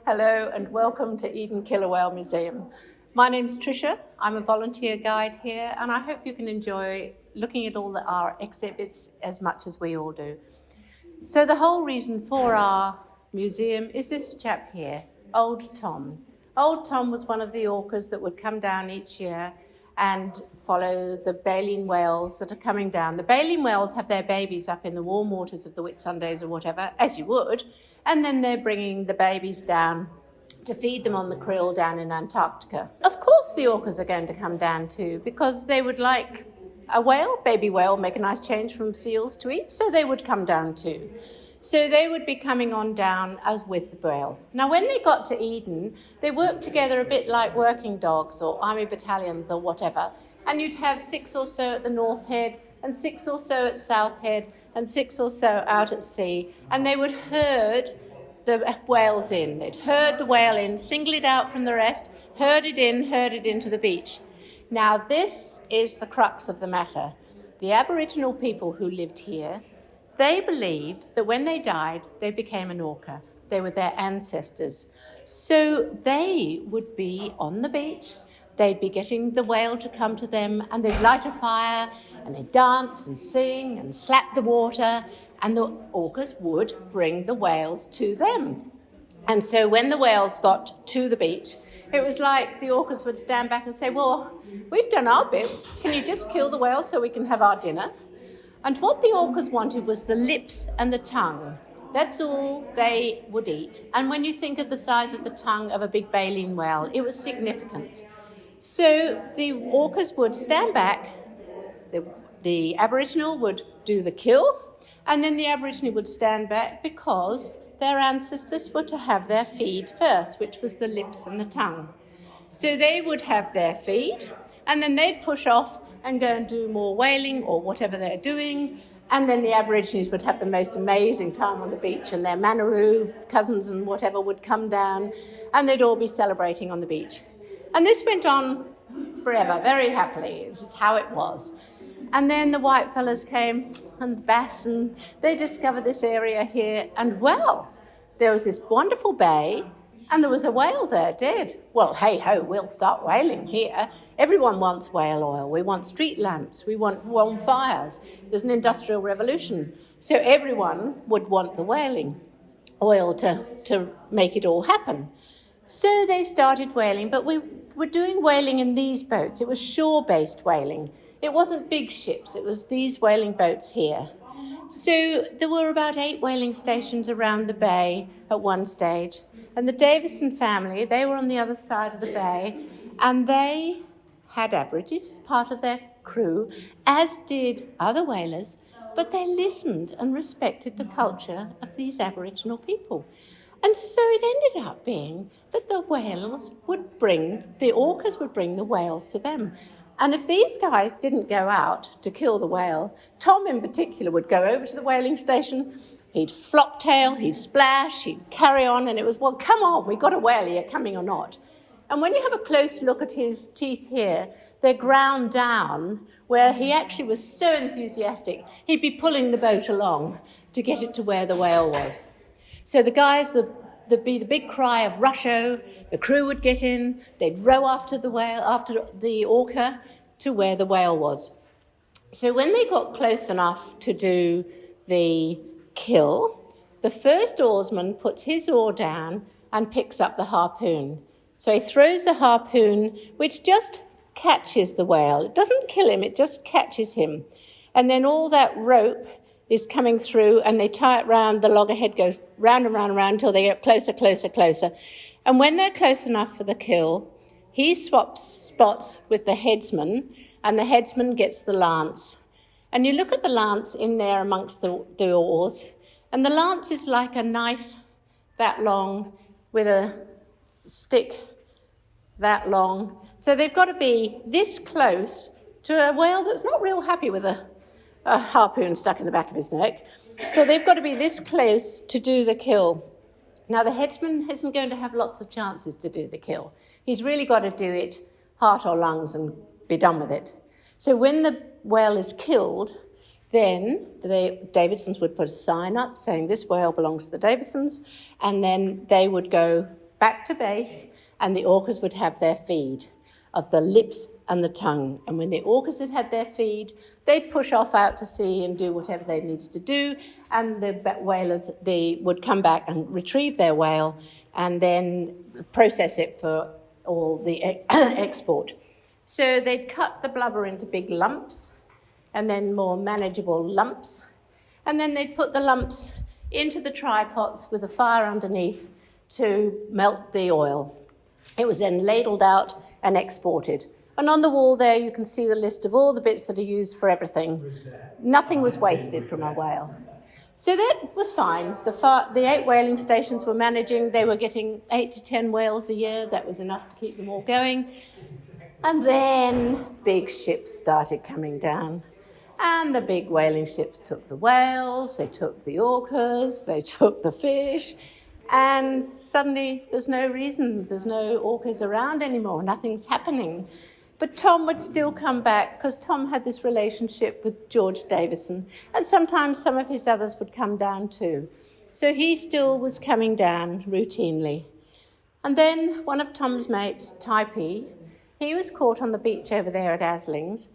Hello and welcome to Eden Killer Whale Museum. My name's Tricia. I'm a volunteer guide here and I hope you can enjoy looking at all our exhibits as much as we all do. So the whole reason for our museum is this chap here, Old Tom. Old Tom was one of the orcas that would come down each year and follow the baleen whales that are coming down. The baleen whales have their babies up in the warm waters of the Whitsundays or whatever, as you would, and then they're bringing the babies down to feed them on the krill down in Antarctica. Of course the orcas are going to come down too, because they would like a whale, baby whale, make a nice change from seals to eat, so they would come down too. So they would be coming on down as with the whales. Now, when they got to Eden, they worked together a bit like working dogs or army battalions or whatever, and you'd have 6 or so at the North Head and 6 or so at South Head and 6 or so out at sea, and they would herd the whales in. They'd herd the whale in, single it out from the rest, herd it into the beach. Now, this is the crux of the matter. The Aboriginal people who lived here, they believed that when they died, they became an orca. They were their ancestors. So they would be on the beach, they'd be getting the whale to come to them, and they'd light a fire, and they'd dance and sing and slap the water, and the orcas would bring the whales to them. And so when the whales got to the beach, it was like the orcas would stand back and say, well, we've done our bit. Can you just kill the whale so we can have our dinner? And what the orcas wanted was the lips and the tongue. That's all they would eat. And when you think of the size of the tongue of a big baleen whale, it was significant. So the orcas would stand back, the Aboriginal would do the kill, and then the Aborigine would stand back because their ancestors were to have their feed first, which was the lips and the tongue. So they would have their feed, and then they'd push off and go and do more whaling or whatever they're doing, and then the Aborigines would have the most amazing time on the beach, and their Manaroo cousins and whatever would come down, and they'd all be celebrating on the beach. And this went on forever, very happily. This is how it was. And then the white fellas came, and the bass, and they discovered this area here, and well, there was this wonderful bay, and there was a whale there, dead. Well, hey-ho, we'll start whaling here. Everyone wants whale oil. We want street lamps. We want warm fires. There's an industrial revolution. So everyone would want the whaling oil to make it all happen. So they started whaling, but we were doing whaling in these boats. It was shore-based whaling. It wasn't big ships. It was these whaling boats here. So there were about 8 whaling stations around the bay at one stage. And the Davison family, they were on the other side of the bay, and they had Aborigines, part of their crew, as did other whalers, but they listened and respected the culture of these Aboriginal people. And so it ended up being that the orcas would bring the whales to them. And if these guys didn't go out to kill the whale, Tom in particular would go over to the whaling station, he'd flop tail, he'd splash, he'd carry on, and it was, well, come on, we've got a whale here, coming or not. And when you have a close look at his teeth here, they're ground down, where he actually was so enthusiastic, he'd be pulling the boat along to get it to where the whale was. So the guys, there'd be the big cry of rusho, the crew would get in, they'd row after the orca to where the whale was. So when they got close enough to do the kill, the first oarsman puts his oar down and picks up the harpoon. So he throws the harpoon, which just catches the whale. It doesn't kill him, it just catches him. And then all that rope is coming through, and they tie it round, the loggerhead goes round and round and round until they get closer, closer, closer. And when they're close enough for the kill, he swaps spots with the headsman, and the headsman gets the lance. And you look at the lance in there amongst the oars, and the lance is like a knife that long with a stick that long. So they've got to be this close to a whale that's not real happy with a harpoon stuck in the back of his neck. So they've got to be this close to do the kill. Now, the headsman isn't going to have lots of chances to do the kill. He's really got to do it heart or lungs and be done with it. So when the whale is killed, then the Davidsons would put a sign up saying this whale belongs to the Davidsons, and then they would go back to base, and the orcas would have their feed of the lips and the tongue. And when the orcas had had their feed, they'd push off out to sea and do whatever they needed to do, and the whalers, they would come back and retrieve their whale and then process it for all the export. So they'd cut the blubber into big lumps and then more manageable lumps, and then they'd put the lumps into the trypots with a fire underneath to melt the oil. It was then ladled out and exported. And on the wall there you can see the list of all the bits that are used for everything. Nothing was wasted from a whale. So that was fine. The 8 whaling stations were managing. They were getting 8 to 10 whales a year. That was enough to keep them all going. And then big ships started coming down. And the big whaling ships took the whales, they took the orcas, they took the fish, and suddenly there's no orcas around anymore, nothing's happening. But Tom would still come back because Tom had this relationship with George Davison, and sometimes some of his others would come down too. So he still was coming down routinely. And then one of Tom's mates, Typee, he was caught on the beach over there at Aslings.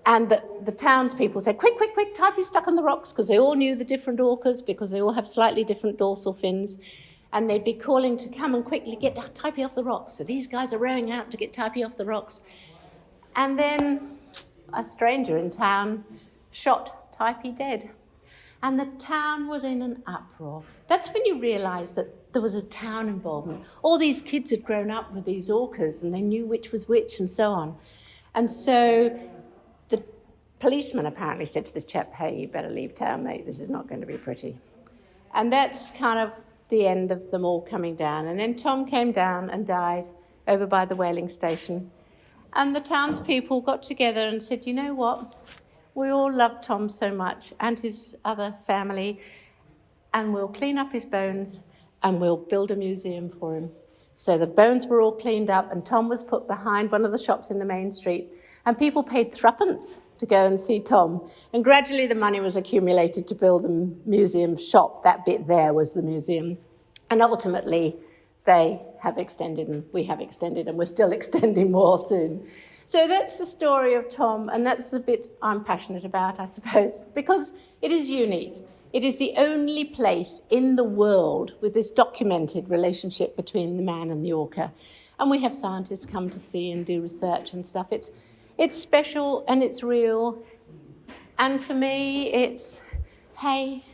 And the townspeople said, quick, Typee's stuck on the rocks, because they all knew the different orcas, because they all have slightly different dorsal fins. And they'd be calling to come and quickly get Typee off the rocks. So these guys are rowing out to get Typee off the rocks. And then a stranger in town shot Typee dead. And the town was in an uproar. That's when you realise that there was a town involvement. All these kids had grown up with these orcas, and they knew which was which and so on. And so the policeman apparently said to this chap, hey, you better leave town, mate, this is not going to be pretty. And that's kind of the end of them all coming down. And then Tom came down and died over by the whaling station. And the townspeople got together and said, you know what, we all love Tom so much and his other family, and we'll clean up his bones and we'll build a museum for him. So the bones were all cleaned up, and Tom was put behind one of the shops in the main street, and people paid threepence to go and see Tom. And gradually the money was accumulated to build the museum shop. That bit there was the museum. And ultimately they have extended, and we have extended, and we're still extending more soon. So that's the story of Tom, and that's the bit I'm passionate about, I suppose, because it is unique. It is the only place in the world with this documented relationship between the man and the orca. And we have scientists come to see and do research and stuff. It's special and it's real. And for me, it's, hey,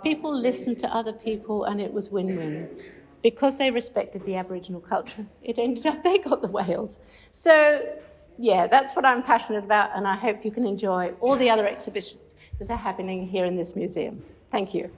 people listened to other people and it was win-win. Because they respected the Aboriginal culture, it ended up they got the whales. So, yeah, that's what I'm passionate about, and I hope you can enjoy all the other exhibitions that are happening here in this museum. Thank you.